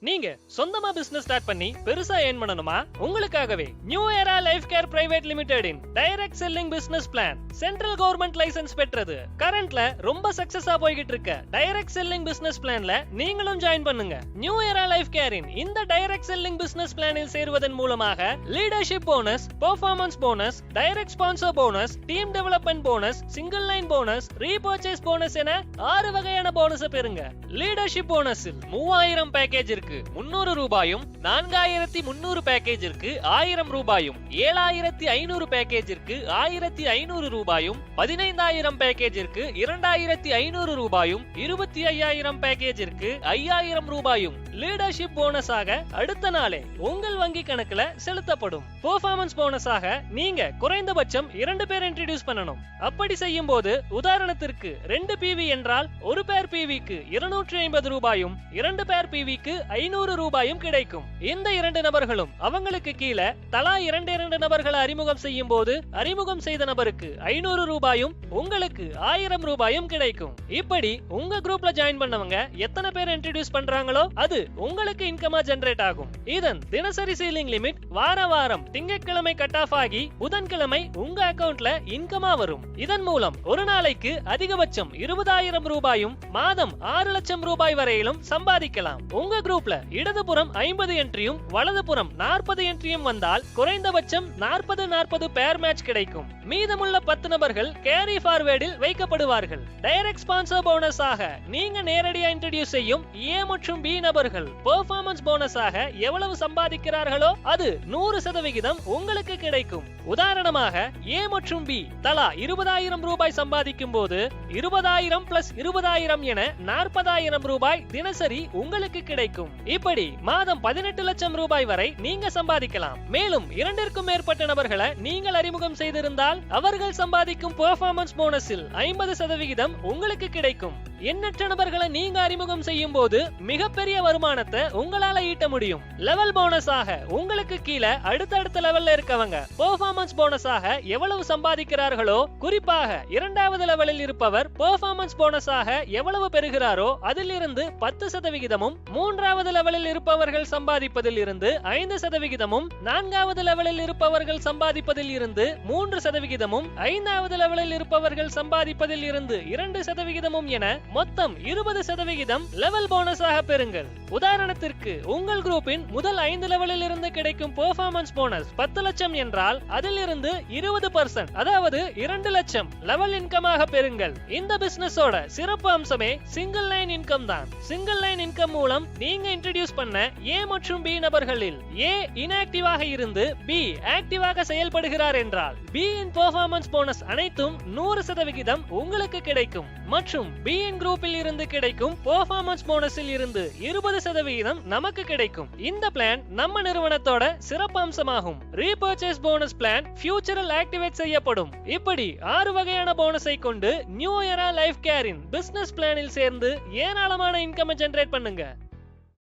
நீங்க சொந்தமா business start பண்ணி பெருசா ஏர்ன் பண்ணணுமா? உங்களுக்காகவே new era life care private லிமிடெடின் direct selling business plan central government licence பெற்றது. கரண்ட்ல ரொம்ப சக்சஸா போய்கிட்டு இருக்க டைரக்ட் செல்லிங் பிசினஸ் பிளான்ல நீங்களும் ஜாயின் பண்ணுங்க. நியூ ஏரா லைஃப் கேரின் இந்த டைரக்ட் செல்லிங் பிசினஸ் பிளானில் சேருவதன் மூலமாக leadership bonus, performance bonus, direct sponsor bonus, team development bonus, single line bonus, repurchase bonus என 6 வகையான போனஸ் பெறுங்க. லீடர்ஷிப் போனஸில் 3000 பேக்கேஜ் இருக்கு. 300 ரூபாயும், 4300 பேக்கேஜ் இருக்கு 1000 ரூபாயும், 7500 பேக்கேஜ் இருக்கு 1500 ரூபாயும், 15000 பேக்கேஜ் இருக்கு 2500 ரூபாயும், 25000 பேக்கேஜ் இருக்கு 5000 ரூபாயும் லீடர்ஷிப் போனஸாக அடுத்த நாளே உங்கள் வங்கி கணக்குல செலுத்தப்படும். பெர்ஃபார்மன்ஸ் போனஸாக நீங்க குறைந்தபட்சம் 2 பேர் இன்ட்ரோடியூஸ் பண்ணணும். அப்படி செய்யும் போது உதாரணத்திற்கு 2 பிவி என்றால் ஒரு பேர் பிவிக்கு 250 ரூபாயும், 2 பேர் பிவிக்கு 500 ரூபாயும் கிடைக்கும். இந்த 2 நபர்களும் அவங்களுக்கு கீழே தலா 2 நபர்களை அறிமுகம் செய்யும் போது அறிமுகம் செய்த நபருக்கு 500 ரூபாயும் உங்களுக்கு 1000 ரூபாயும் கிடைக்கும். இப்படி உங்க குரூப்ல ஜாயின் பண்ணவங்க எத்தனை பேர் இன்ட்ரோடியூஸ் பண்றாங்களோ அது உங்களுக்கு இன்கமா ஜெனரேட் ஆகும். இதன் தினசரி சீலிங் லிமிட் வாரம் திங்கட்கிழமை கட் ஆஃப் ஆகி புதன்கிழமை உங்க அக்கவுண்ட்ல இன்கமா வரும். இதன் மூலம் ஒரு நாளைக்கு அதிகபட்சம் 20000 ரூபாயும் மாதம் 6 லட்சம் ரூபாய் வரையிலும் சம்பாதிக்கலாம். உங்க குரூப்ல இடதுபுறம் 50 என்ட்ரியும் வலதுபுறம் 40 என்ட்ரியும் வந்தால் குறைந்தபட்சம் 40 பேர் மேட்ச் கிடைக்கும். மீதமுள்ள 10 நபர்கள் கேரி ஃபார்வர்டில் வைக்கப்படுவார்கள். டைரக்ட் ஸ்பான்சர் போனஸ் ஆக நீங்க நேரடியா இன்ட்ரோடியூஸ் செய்யும் ஏ மற்றும் பி நபர்கள் பெர்ஃபார்மன்ஸ் போனஸாக எவ்வளவு சம்பாதிக்கிறார்களோ அது 100% உங்களுக்கு கிடைக்கும். உதாரணமாக ஏ மற்றும் பி தலா 20000 ரூபாய் சம்பாதிக்கும் போது 20000 பிளஸ் 20000 என 40000 ரூபாய் தினசரி உங்களுக்கு கிடைக்கும். இப்படி மாதம் 18 லட்சம் ரூபாய் வரை நீங்க சம்பாதிக்கலாம். மேலும் 2க்கும் மேற்பட்ட நபர்களை நீங்கள் அறிமுகம் செய்திருந்தால் அவர்கள் சம்பாதிக்கும் பெர்ஃபார்மன்ஸ் போனஸில் 50% உங்களுக்கு கிடைக்கும். எண்ணற்ற நபர்களை நீங்க அறிமுகம் செய்யும் போது மிகப்பெரிய வருமானத்தை உங்களால ஈட்ட முடியும். லெவல் போனஸாக உங்களுக்கு கீழே அடுத்தடுத்த லெவல்ல இருக்கவங்க பெர்ஃபார்மன்ஸ் போனஸாக எவ்வளவு சம்பாதிக்கிறார்களோ, குறிப்பாக 2வது லெவலில் இருப்பவர் பெர்ஃபார்மன்ஸ் போனஸாக எவ்வளவு பெறுகிறாரோ அதிலிருந்து 10%, 3வது லெவலில் இருப்பவர்கள் சம்பாதிப்பதில் இருந்து 5%, 4வது லெவலில் இருப்பவர்கள் சம்பாதிப்பதில் இருந்து 3%, 5வது லெவலில் இருப்பவர்கள் சம்பாதிப்பதில் இருந்து 2% என மொத்தம் 20% லெவல் போனஸாக பெறுங்கள். உதாரணத்திற்கு உங்கள் குரூப்பின் முதல் 5 லெவலில் இருந்து கிடைக்கும் பெர்ஃபார்மன்ஸ் போனஸ் 10 லட்சம் என்றால் அதில் இருந்து 20%, அதாவது 2 லட்சம் லெவல் இன்கமாக பெறுங்கள். இந்த பிசினஸோட சிறப்பு அம்சமே சிங்கிள் லைன் இன்கம் தான். சிங்கிள் லைன் இன்கம் மூலம் நீங்க இன்ட்ரோடியூஸ் பண்ண ஏ மற்றும் பி நபர்களில் ஏ இன்ஆக்டிவாக இருந்து பி ஆக்டிவாக செயல்படுகிறார் என்றால் பி இன் பெர்ஃபார்மன்ஸ் போனஸ் அனைத்தும் 100% உங்களுக்கு கிடைக்கும். மற்றும் பி இன் குரூப்பில் இருந்து கிடைக்கும் பெர்ஃபார்மன்ஸ் போனஸில் இருந்து 20% நமக்கு கிடைக்கும். இந்த பிளான் நம்ம நிறுவனத்தோட சிறப்பு அம்சமாகும். ரீபர்ச்சேஸ் போனஸ் பிளான் ஃபியூச்சரில் ஆக்டிவேட் செய்யப்படும். இப்படி 6 வகையான போனஸை கொண்டு நியூ ஏரா லைஃப் கேரின் பிசினஸ் பிளானில் சேர்ந்து ஏராளமான இன்கம் ஜெனரேட் பண்ணுங்க.